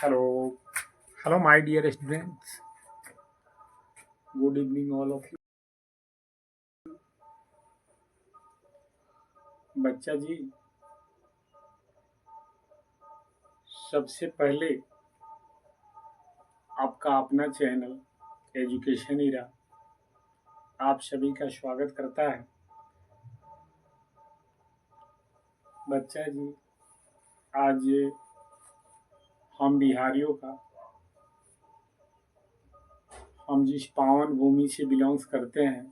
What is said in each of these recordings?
Hello, hello, my dear students. Good evening, all of you. बच्चा जी, सबसे पहले आपका अपना चैनल एजुकेशन इरा आप सभी का स्वागत करता है। बच्चा जी, आज हम बिहारियों का, हम जिस पावन भूमि से बिलोंग्स करते हैं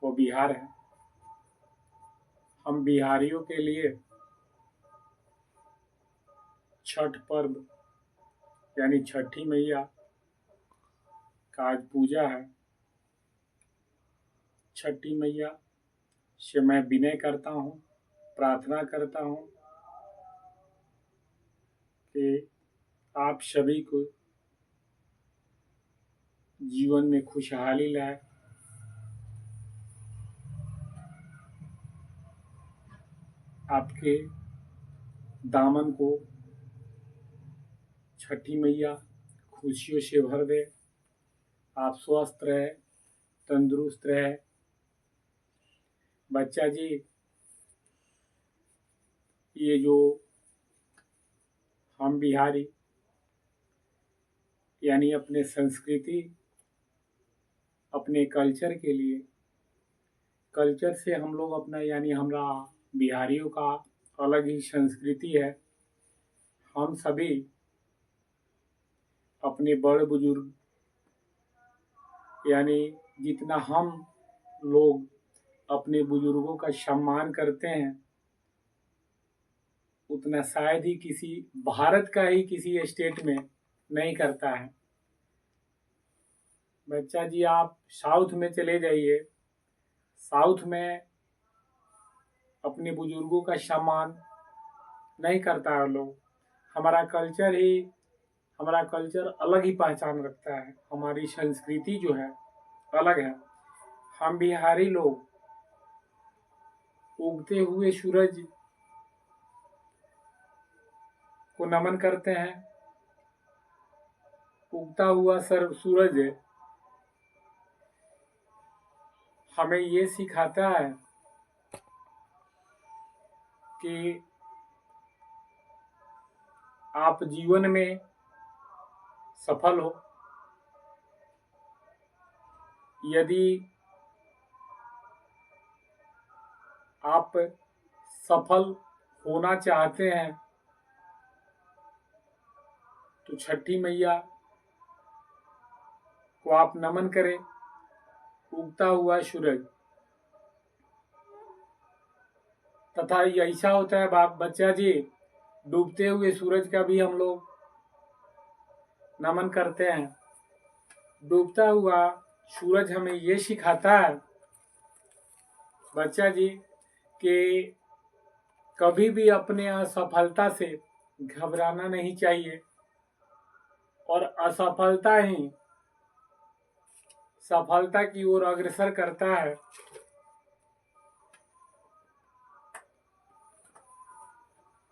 वो बिहार है। हम बिहारियों के लिए छठ पर्व यानी छठी मैया का आज पूजा है। छठी मैया से मैं विनय करता हूँ, प्रार्थना करता हूँ कि आप सभी को जीवन में खुशहाली लाए, आपके दामन को छठी मैया खुशियों से भर दे, आप स्वस्थ रहे, तंदुरुस्त रहे। बच्चा जी, ये जो हम बिहारी यानी अपने संस्कृति, अपने कल्चर के लिए, कल्चर से हम लोग अपना यानी हमारा बिहारियों का अलग ही संस्कृति है। हम सभी अपने बड़े बुजुर्ग यानी जितना हम लोग अपने बुजुर्गों का सम्मान करते हैं उतना शायद ही किसी भारत का ही किसी स्टेट में नहीं करता है। बच्चा जी, आप साउथ में चले जाइए, साउथ में अपने बुजुर्गों का सम्मान नहीं करता है लोग। हमारा कल्चर अलग ही पहचान रखता है। हमारी संस्कृति जो है अलग है। हम बिहारी लोग उगते हुए सूरज को नमन करते हैं। उगता हुआ सूरज हमें ये सिखाता है कि आप जीवन में सफल हो। यदि आप सफल होना चाहते हैं तो छठी मैया को आप नमन करें। उगता हुआ सूरज तथा ऐसा होता है बच्चा जी, डूबते हुए सूरज का भी हम लोग नमन करते हैं। डूबता हुआ सूरज हमें ये सिखाता है बच्चा जी कि कभी भी अपने असफलता से घबराना नहीं चाहिए और असफलता ही सफलता की ओर अग्रसर करता है।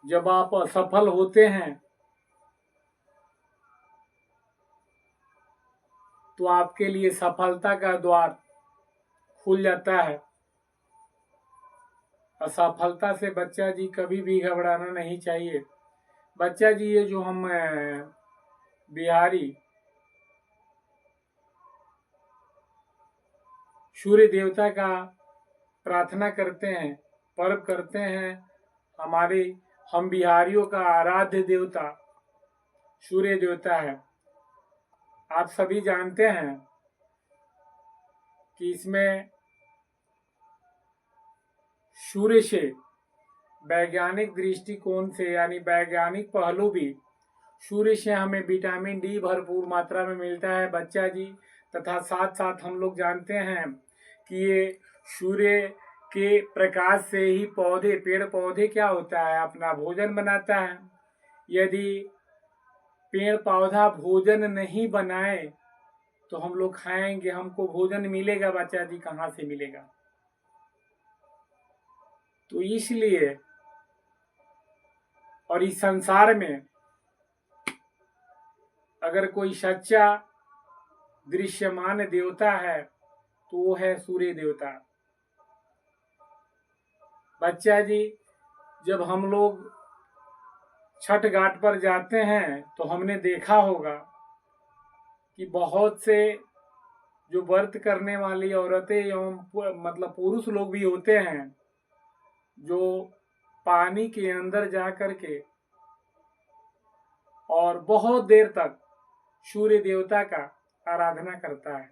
जब आप असफल होते हैं तो आपके लिए सफलता का द्वार खुल जाता है। असफलता से बच्चा जी कभी भी घबराना नहीं चाहिए। बच्चा जी, ये जो हम बिहारी सूर्य देवता का प्रार्थना करते हैं, पर्व करते हैं, हम बिहारियों का आराध्य देवता सूर्य देवता है। आप सभी जानते हैं कि इसमें सूर्य से वैज्ञानिक दृष्टिकोण से यानी वैज्ञानिक पहलू भी, सूर्य से हमें विटामिन डी भरपूर मात्रा में मिलता है बच्चा जी। तथा साथ साथ हम लोग जानते हैं कि ये सूर्य के प्रकाश से ही पेड़ पौधे क्या होता है, अपना भोजन बनाता है। यदि पेड़ पौधा भोजन नहीं बनाए तो हम लोग खाएंगे, हमको भोजन मिलेगा बच्चा जी, कहाँ से मिलेगा। तो इसलिए और इस संसार में अगर कोई सच्चा दृश्यमान देवता है तो वो है सूर्य देवता। बच्चा जी, जब हम लोग छठ घाट पर जाते हैं तो हमने देखा होगा कि बहुत से जो व्रत करने वाली औरतें एवं मतलब पुरुष लोग भी होते हैं जो पानी के अंदर जा कर के और बहुत देर तक सूर्य देवता का आराधना करता है।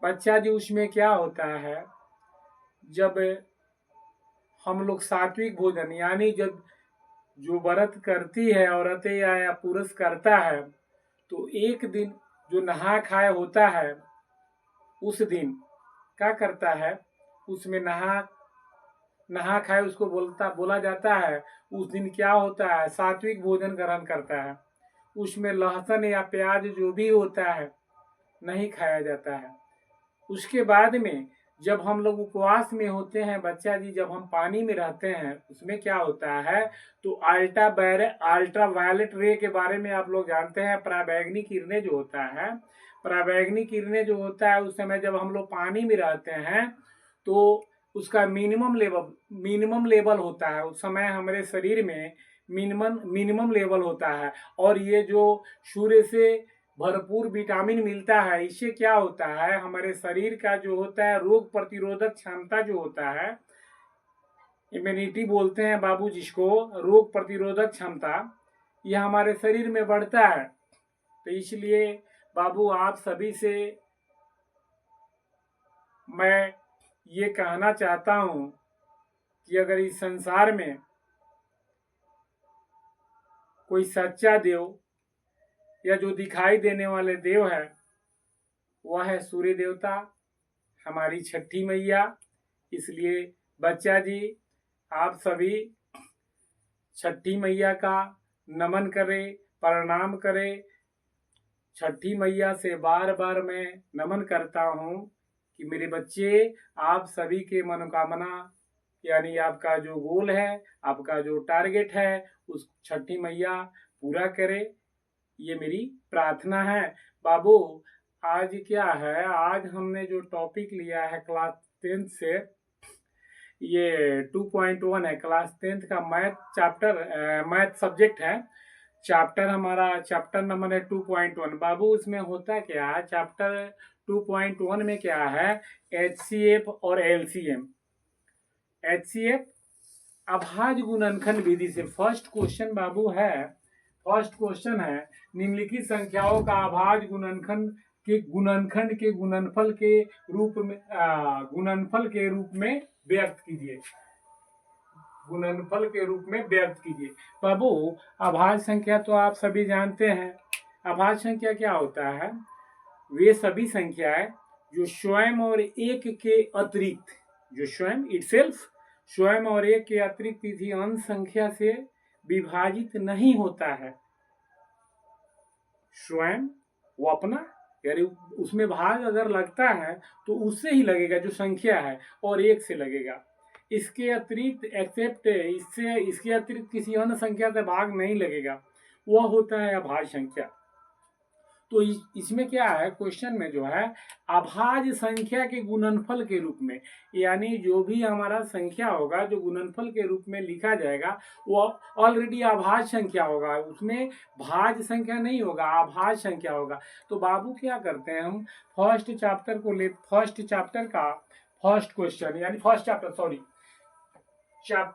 बच्चा जी, उसमें क्या होता है, जब हम लोग सात्विक भोजन यानी जब जो व्रत करती है औरतें या पुरुष करता है तो एक दिन जो नहा खाए होता है उस दिन क्या करता है, उसमें नहा खाए उसको बोला जाता है। उस दिन क्या होता है, सात्विक भोजन ग्रहण करता है। उसमें लहसुन या प्याज जो भी होता है नहीं खाया जाता है। उसके बाद में जब हम लोग उपवास में होते हैं बच्चा जी, जब हम पानी में रहते हैं उसमें क्या होता है, तो अल्ट्रा वायलेट रे के बारे में आप लोग जानते हैं। पराबैंगनी किरणें जो होता है, पराबैंगनी किरणें जो होता है उस समय जब हम लोग पानी में रहते हैं तो उसका मिनिमम लेवल होता है। उस समय हमारे शरीर में मिनिमम लेवल होता है। और ये जो सूर्य से भरपूर विटामिन मिलता है, इससे क्या होता है, हमारे शरीर का जो होता है रोग प्रतिरोधक क्षमता जो होता है, इम्यूनिटी बोलते हैं बाबू जिसको, रोग प्रतिरोधक क्षमता, यह हमारे शरीर में बढ़ता है। तो इसलिए बाबू आप सभी से मैं ये कहना चाहता हूं कि अगर इस संसार में कोई सच्चा देव या जो दिखाई देने वाले देव है वह है सूर्य देवता, हमारी छठी मैया। इसलिए बच्चा जी, आप सभी छठी मैया का नमन करें, प्रणाम करें। छठी मैया से बार बार मैं नमन करता हूँ कि मेरे बच्चे, आप सभी के मनोकामना यानी आपका जो गोल है, आपका जो टारगेट है, उस छठी मैया पूरा करे, ये मेरी प्रार्थना है। बाबू, आज क्या है, आज हमने जो टॉपिक लिया है क्लास 10 से, ये 2.1 है, क्लास 10 का मैथ सब्जेक्ट है। चैप्टर हमारा चैप्टर नंबर है 2.1। बाबू, उसमें होता क्या है, चैप्टर 2.1 में क्या है, HCF और LCM। HCF अभाज्य गुणनखंड विधि से फर्स्ट क्वेश्चन बाबू है, फर्स्ट क्वेश्चन है, निम्नलिखित संख्याओं का अभाज्य गुणनखंड के गुणनफल के रूप में व्यक्त कीजिए। गुणनफल के रूप में व्यक्त कीजिए। बाबू, अभाज्य संख्या तो आप सभी जानते हैं। अभाज्य संख्या क्या होता है, वे सभी संख्याएं जो स्वयं और एक के अतिरिक्त, जो स्वयं और एक के अतिरिक्त किसी अंश संख्या से विभाजित नहीं होता है। स्वयं वो अपना यानी उसमें भाग अगर लगता है तो उससे ही लगेगा जो संख्या है, और एक से लगेगा। इसके अतिरिक्त इसके अतिरिक्त किसी अन्य संख्या से भाग नहीं लगेगा, वह होता है अभाज्य संख्या। तो इसमें क्या है, क्वेश्चन में जो है अभाज्य संख्या के गुणनफल के रूप में, यानी जो भी हमारा संख्या होगा जो गुणनफल के रूप में लिखा जाएगा वो ऑलरेडी अभाज्य संख्या होगा, उसमें भाज्य संख्या नहीं होगा, अभाज्य संख्या होगा। तो बाबू क्या करते हैं, हम फर्स्ट चैप्टर का फर्स्ट क्वेश्चन यानी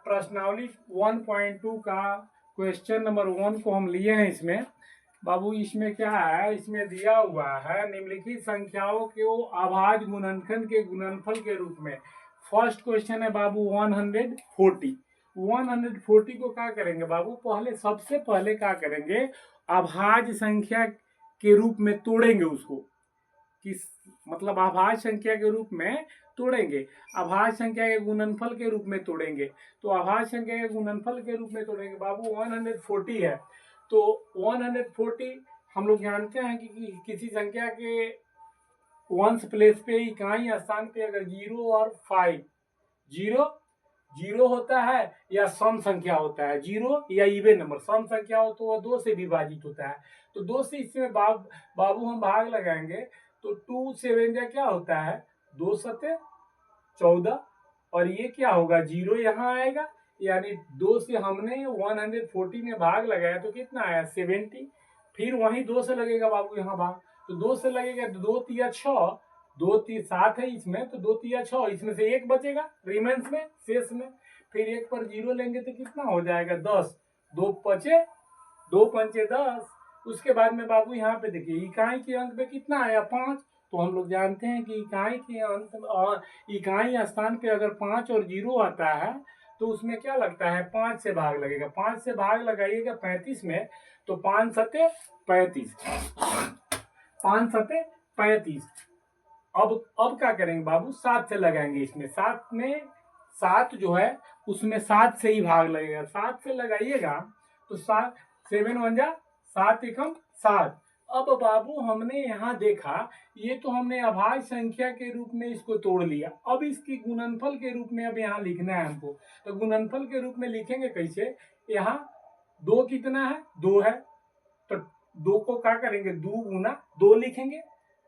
प्रश्नावली 1.2 का क्वेश्चन नंबर 1 को हम लिए हैं। इसमें बाबू, इसमें क्या है, इसमें दिया हुआ है निम्नलिखित संख्याओं के अभाज्य गुणनखंड के गुणनफल के रूप में। फर्स्ट क्वेश्चन है बाबू 140 को क्या करेंगे बाबू, सबसे पहले क्या करेंगे, अभाज्य संख्या के रूप में तोड़ेंगे उसको, मतलब अभाज्य संख्या के रूप में तोड़ेंगे, अभाज्य संख्या के गुणनफल के रूप में तोड़ेंगे। तो अभाज्य संख्या के गुणनफल के रूप में तोड़ेंगे बाबू, 140 है तो 140 हम लोग जानते हैं कि किसी संख्या के वंश प्लेस पे इकाई स्थान पे अगर 0 और 5 जीरो होता है या सम संख्या होता है, जीरो या इवन नंबर। सम संख्या हो तो वह 2 से विभाजित होता है। तो 2 से इसमें बाबू हम भाग लगाएंगे तो 2 7 जा क्या होता है 2 सते 14 और ये क्या होगा जीरो यहाँ आएगा, यानी 2 से हमने 140 में भाग लगाया तो कितना आया 70। फिर वही 2 से लगेगा बाबू यहाँ भाग, तो 2 से लगेगा तो 2 तिया 6, 2 3 7 है इसमें, तो 2 तिया 6, इसमें से 1 बचेगा रिमेंस में शेष में। फिर 1 पर जीरो लेंगे तो कितना हो जाएगा 10, 2 पचे 2 पंचे 10। उसके बाद में बाबू यहाँ पे देखिए इकाई के अंक पे कितना आया 5। तो हम लोग जानते हैं कि इकाई के अंक और इकाई स्थान पे अगर 5 और जीरो आता है तो उसमें क्या लगता है 5 से भाग लगेगा। 5 से भाग लगाइएगा 35 में, तो 5 सते 35, 5 सते 35। अब क्या करेंगे बाबू 7 से लगाएंगे इसमें, 7 में 7 जो है उसमें 7 से ही भाग लगेगा। 7 से लगाइएगा तो 7 7 1 जा 7 एकम 7। अब बाबू हमने यहाँ देखा ये तो हमने अभाज्य संख्या के रूप में इसको तोड़ लिया, अब इसकी गुणनफल के रूप में अब यहाँ लिखना है हमको। तो गुणनफल के रूप में लिखेंगे कैसे, यहाँ 2 कितना है 2 है, तो 2 को क्या करेंगे 2 गुना 2 लिखेंगे।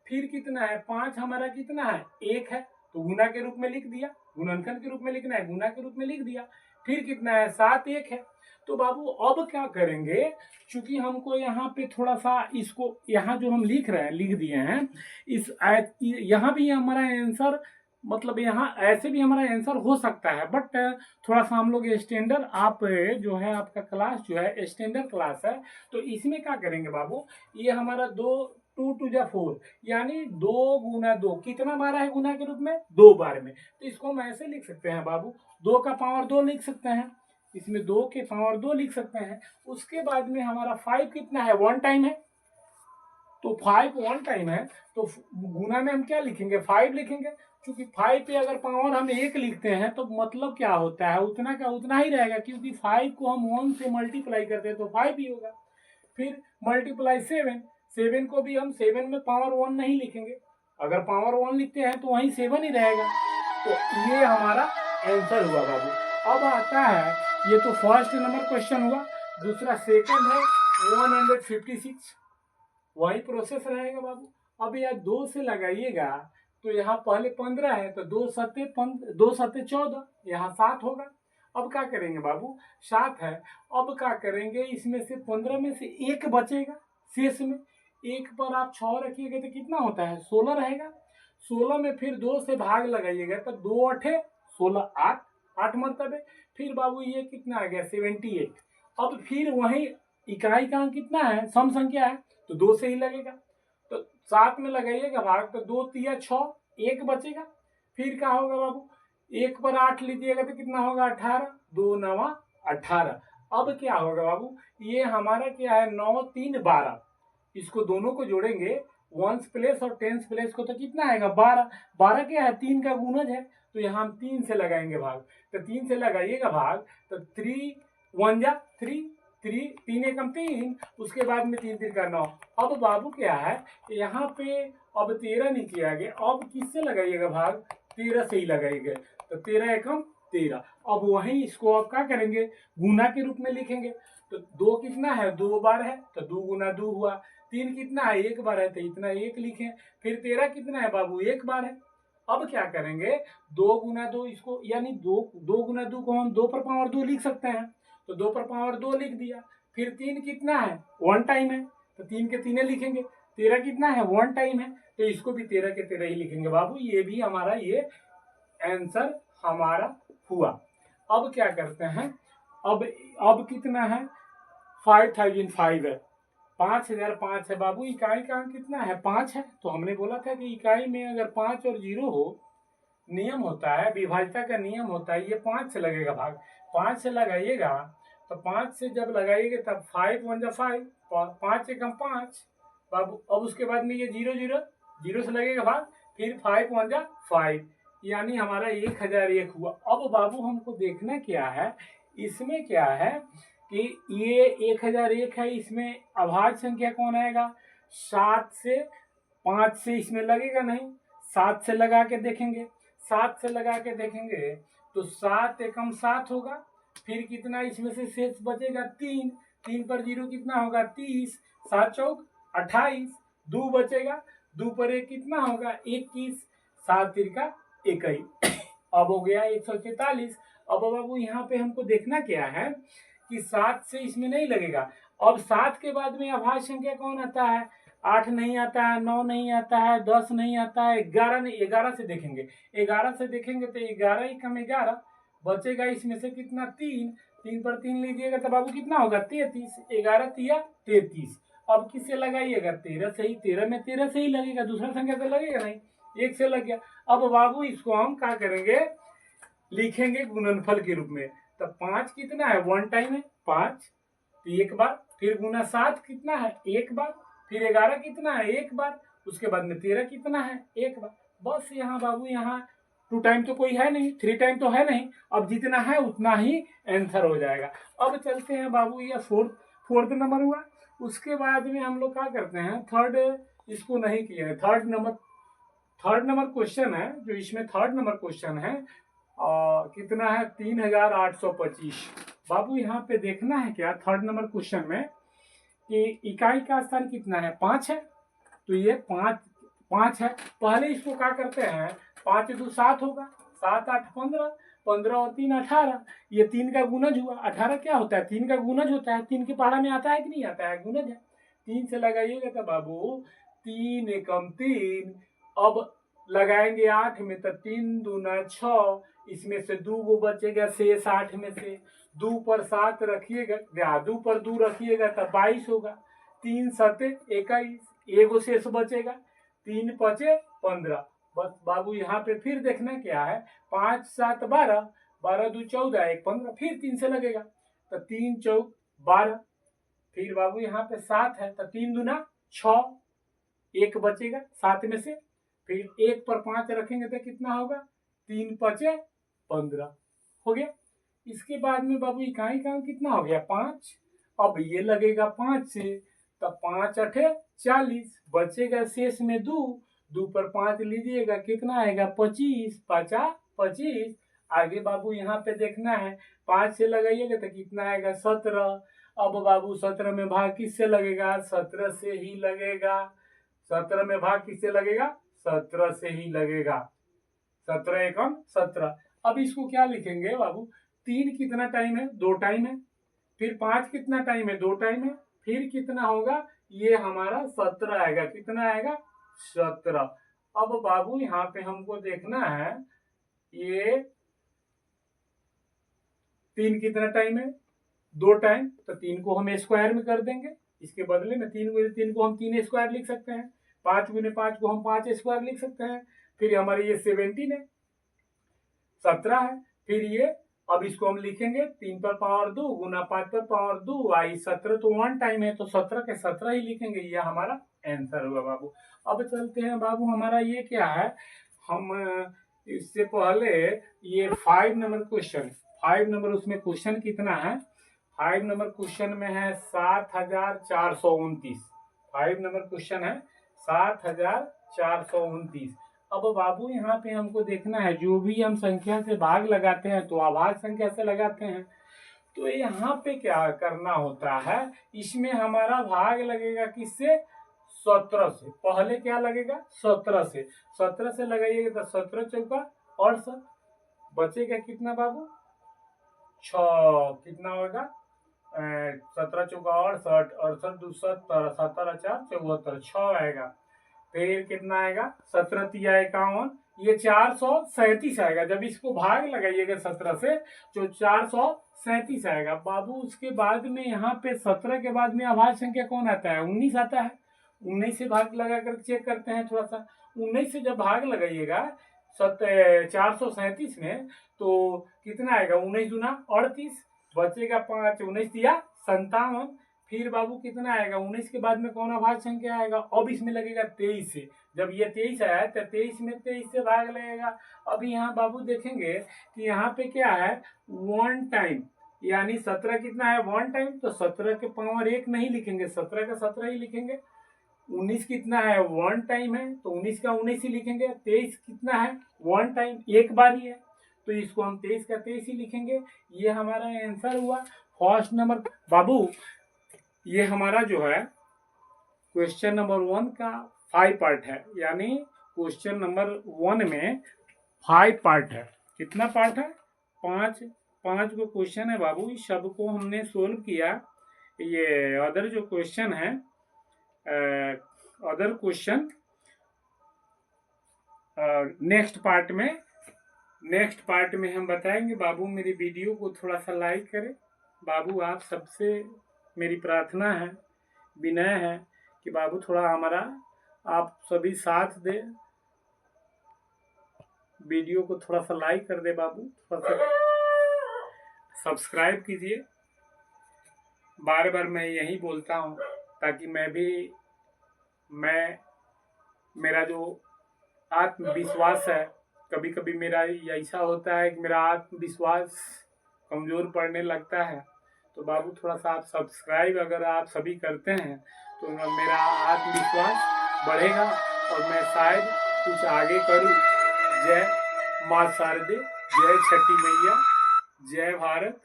फिर कितना है 5 हमारा कितना है 1 है, तो गुना के रूप में लिख दिया, गुणनखंड के रूप में लिखना है गुना के रूप में लिख दिया। फिर कितना है 7 1 है। तो बाबू अब क्या करेंगे, चूंकि हमको यहाँ पे थोड़ा सा इसको यहाँ जो हम लिख रहे हैं लिख दिए हैं इस यहाँ भी हमारा आंसर मतलब यहाँ ऐसे भी हमारा आंसर हो सकता है, बट थोड़ा सा हम लोग स्टैंडर्ड आप जो है आपका क्लास जो है स्टैंडर्ड क्लास है, तो इसमें क्या करेंगे बाबू ये हमारा 2 2 2 जा 4 यानी 2 गुना 2 कितना बार है गुना के रूप में 2 बार में। तो इसको हम ऐसे लिख सकते हैं बाबू 2 का पावर 2 लिख सकते हैं, इसमें 2 के पावर 2 लिख सकते हैं। उसके बाद में हमारा 5 कितना है 1 टाइम है, तो 5 1 टाइम है, तो गुना में हम क्या लिखेंगे 5 लिखेंगे। क्योंकि 5 पे अगर पावर हम 1 लिखते हैं तो मतलब क्या होता है उतना का उतना ही रहेगा, क्योंकि 5 को हम 1 से मल्टीप्लाई करते हैं तो 5 ही होगा। फिर मल्टीप्लाई 7, 7 को भी हम 7 में पावर 1 नहीं लिखेंगे, अगर पावर 1 लिखते हैं तो वहीं 7 ही रहेगा। तो ये हमारा आंसर हुआ बाबू। अब आता है ये तो फर्स्ट नंबर क्वेश्चन हुआ, दूसरा सेकंड है 156, वही प्रोसेस रहेगा बाबू। अब यह 2 से लगाइएगा तो यहाँ पहले 15 है, तो 2 सत्ते 14, यहाँ 7 होगा। अब क्या करेंगे बाबू 7 है, अब क्या करेंगे इसमें से 15 में से 1 बचेगा शेष में, 1 पर आप 6 रखिएगा तो कितना होता है 16 रहेगा। 16 में फिर 2 से भाग लगाइएगा तो 2 8 16 8 मरतबे। फिर बाबू ये कितना आ गया 78। अब फिर वही इकाई का अंक कितना है सम संख्या है तो 2 से ही लगेगा, तो 7 में लगाइएगा भाग तो 2 तिया 6 1 बचेगा। फिर क्या होगा बाबू 1 पर 8 लीजिएगा तो कितना होगा 18, 2 9 18। अब क्या होगा बाबू ये हमारा क्या है 9 3 12, इसको दोनों को जोड़ेंगे वंस प्लेस और टेंस प्लेस को तो कितना आएगा 12, 12 क्या है 3 का गुणज है, तो यहाँ हम 3 से लगाएंगे भाग, तो 3 से लगाइएगा भाग तो 3 1 जा 3 3 एकम 3, उसके बाद में 3 3 का 9। अब बाबू क्या है यहाँ पे अब 13 नहीं किया गया, अब किससे लगाइएगा भाग 13 से ही लगाइएगा, तो 13 एकम 13। अब वही इसको अब क्या करेंगे गुना के रूप में लिखेंगे, तो 2 कितना है 2 बार है तो 2 गुना 2 हुआ। 3 कितना है 1 बार है तो इतना 1 लिखें। फिर 13 कितना है बाबू 1 बार है। अब क्या करेंगे 2 गुना 2 इसको यानी 2 गुना 2 को हम 2 पर पावर 2 लिख सकते हैं, तो 2 पर पावर 2 लिख दिया। फिर 3 कितना है 1 टाइम है तो 3 के 3 लिखेंगे। 13 कितना है 1 टाइम है तो इसको भी 13 के 13 ही लिखेंगे बाबू। ये भी हमारा ये आंसर हमारा हुआ। अब क्या करते हैं अब कितना है 5005 है, 5005 है बाबू। इकाई का अंक कितना है 5 है, तो हमने बोला था कि इकाई में अगर 5 और 0 हो नियम होता है विभाज्यता का नियम होता है, ये 5 से लगेगा भाग। 5 से लगाइएगा तो 5 से जब लगाइएगा तब 5 1 जा 5, 5 एकम 5 बाबू। अब उसके बाद में ये 0 0 0 से लगेगा भाग, फिर 5 1 जा 5, यानी हमारा 1001 हुआ। अब बाबू हमको देखना क्या है इसमें क्या है कि ये 1001 है, इसमें अभाज्य संख्या कौन आएगा 7 से 5 से इसमें लगेगा नहीं, 7 से लगा के देखेंगे, 7 से लगा के देखेंगे तो 7 एकम 7 होगा। फिर कितना इसमें से शेष बचेगा 3, 3 पर 0 कितना होगा 30, 7 चौक 28, 2 बचेगा, 2 पर 1 कितना होगा 21, 7 तिरका 21। अब हो गया 144। अब बाबू यहाँ पे हमको देखना क्या है कि 7 से इसमें नहीं लगेगा। अब 7 के बाद में अभाज्य संख्या कौन आता है? 8 नहीं आता है, 9 नहीं आता है, 10 नहीं आता है, 11 नहीं। 11 से देखेंगे, 11 से देखेंगे तो 11 ही कम 11 बचेगा। इसमें से कितना 3, 3 पर 3 लीजिएगा तो बाबू कितना होगा 33, 11 तिया 33। अब किससे लगाइएगा 13 से ही, 13 में 13 से ही लगेगा, दूसरा संख्या तो लगेगा नहीं, 1 से लग गया। अब बाबू इसको हम क्या करेंगे, लिखेंगे गुणनफल के रूप में। तो 5 कितना है 1 टाइम है 5, तो 1 बार। फिर गुना 7 कितना है 1 बार। फिर 11 कितना है 1 बार। उसके बाद में 13 कितना है 1 बार। बस यहाँ बाबू यहाँ 2 टाइम तो कोई है नहीं, 3 टाइम तो है नहीं। अब जितना है उतना ही आंसर हो जाएगा। अब चलते हैं बाबू, ये फोर्थ नंबर हुआ। उसके बाद में हम लोग क्या करते हैं, थर्ड, इसको नहीं किए, थर्ड नंबर क्वेश्चन है जो इसमें थर्ड नंबर क्वेश्चन है। कितना है 3825। बाबू यहाँ पे देखना है क्या थर्ड नंबर क्वेश्चन में कि इकाई का स्थान कितना है 5 है। तो ये 5 है। पहले इसको क्या करते हैं, 5 2 7 होगा, 7 8 15, 15 और 3 18। ये 3 का गुणज हुआ। 18 क्या होता है 3 का गुणज होता है। 3 के पहाड़ा में आता है कि नहीं आता है, गुणज है। 3 से लगाइएगा तो बाबू 3 एकम 3। अब लगाएंगे 8 में तो 3 दूना 6, इसमें से 2 गो बचेगा शेष 8 में से। 2 पर 7 रखिएगा, 2 पर 2 रखिएगा तो 22 होगा। 3 7 21, एगो शेष बचेगा, 3 5 15। बस बाबू यहाँ पे फिर देखना क्या है, 5 7 12, 12 2 14, 1 15। फिर 3 से लगेगा तो 3 चौक 12। फिर बाबू यहाँ पे 7 है तो 3 दूना 6, 1 बचेगा 7 में से। फिर 1 पर 5 रखेंगे तो कितना होगा 3 5 15 हो गया। इसके बाद में बाबू इकाई का कितना हो गया 5। अब ये लगेगा 5 से तो 5 8 40, बचेगा शेष में 2, 2 पर 5 लीजिएगा कितना आएगा 25, 50 25। आगे बाबू यहाँ पे देखना है, 5 से लगाइएगा तो कितना आएगा 17। अब बाबू 17 में भाग किससे लगेगा, 17 से ही लगेगा। 17 में भाग किससे लगेगा, 17 से ही लगेगा। 17 एकम 17। अब इसको क्या लिखेंगे बाबू, 3 कितना टाइम है 2 टाइम है। फिर 5 कितना टाइम है 2 टाइम है। फिर कितना होगा, ये हमारा 17 आएगा। कितना आएगा 17। अब बाबू यहाँ पे हमको देखना है, ये 3 कितना टाइम है 2 टाइम, तो 3 को हम स्क्वायर में कर देंगे। इसके बदले में 3 गुने 3 को हम 3 स्क्वायर लिख सकते हैं, 5 गुने 5 को हम 5 स्क्वायर लिख सकते हैं। फिर हमारे ये 17 है, 17 है। फिर ये अब इसको हम लिखेंगे 3 पर पावर 2 गुना 5 पर पावर 2 आई 17, तो 1 टाइम है तो 17 के 17 ही लिखेंगे। ये हमारा आंसर हुआ बाबू। अब चलते हैं बाबू, हमारा ये क्या है, हम इससे पहले ये 5 नंबर क्वेश्चन, 5 नंबर उसमें क्वेश्चन कितना है, 5 नंबर क्वेश्चन में है 7429। 5 नंबर क्वेश्चन है 7429। अब बाबू यहाँ पे हमको देखना है, जो भी हम संख्या से भाग लगाते हैं तो अभाज्य संख्या से लगाते हैं। तो यहाँ पे क्या करना होता है, इसमें हमारा भाग लगेगा किससे, 17 से। पहले क्या लगेगा 17 से, 17 से लगाइएगा तो 17 चौका 68, बचेगा कितना बाबू 6, कितना होगा 17 चौका 68, 68 2 70, 17 4 74, 6 आएगा। फिर कितना आएगा 17 तिया 51, ये 437 आएगा। जब इसको भाग लगाइएगा 17 से तो 437 आएगा बाबू। उसके बाद में यहाँ पे 17 के बाद में अभाज्य संख्या कौन आता है, 19 आता है। 19 से भाग लगा कर चेक करते हैं थोड़ा सा। 19 से जब भाग लगाइएगा 437 में तो कितना आएगा 19 दूना 38, बचेगा 5, 19 दिया 57। फिर बाबू कितना आएगा 19 के बाद में कौन अभाज्य संख्या आएगा, अब इसमें लगेगा 23 से। जब ये 23 आया तो 23 में 23 से भाग लगेगा। अभी यहाँ बाबू देखेंगे कि यहाँ पे क्या है 1 टाइम, यानी 17 कितना है 1 टाइम, तो 17 के पावर 1 नहीं लिखेंगे, 17 का 17 ही लिखेंगे। 19 कितना है 1 टाइम है तो 19 का 19 ही लिखेंगे। 23 कितना है 1 टाइम, एक बार ही है तो इसको हम 23 का 23 ही लिखेंगे। ये हमारा आंसर हुआ फर्स्ट नंबर। बाबू ये हमारा जो है क्वेश्चन नंबर 1 का 5 पार्ट है, यानी क्वेश्चन नंबर 1 में 5 पार्ट है। कितना पार्ट है? 5 को क्वेश्चन है बाबू। इस सब को हमने सोल्व किया। ये अदर जो क्वेश्चन है, अदर क्वेश्चन नेक्स्ट पार्ट में हम बताएंगे। बाबू मेरी वीडियो को थोड़ा सा लाइक करें। बाबू आप सबसे मेरी प्रार्थना है, विनय है कि बाबू थोड़ा हमारा आप सभी साथ दे, वीडियो को थोड़ा सा लाइक कर दे बाबू, थोड़ा सा सब्सक्राइब कीजिए। बार बार मैं यही बोलता हूँ ताकि मेरा जो आत्मविश्वास है, कभी कभी मेरा ऐसा होता है कि मेरा आत्मविश्वास कमज़ोर पड़ने लगता है। तो बाबू थोड़ा सा आप सब्सक्राइब अगर आप सभी करते हैं तो मेरा आत्मविश्वास बढ़ेगा और मैं शायद कुछ आगे करूं। जय माँ शारदे, जय छठी मैया, जय भारत।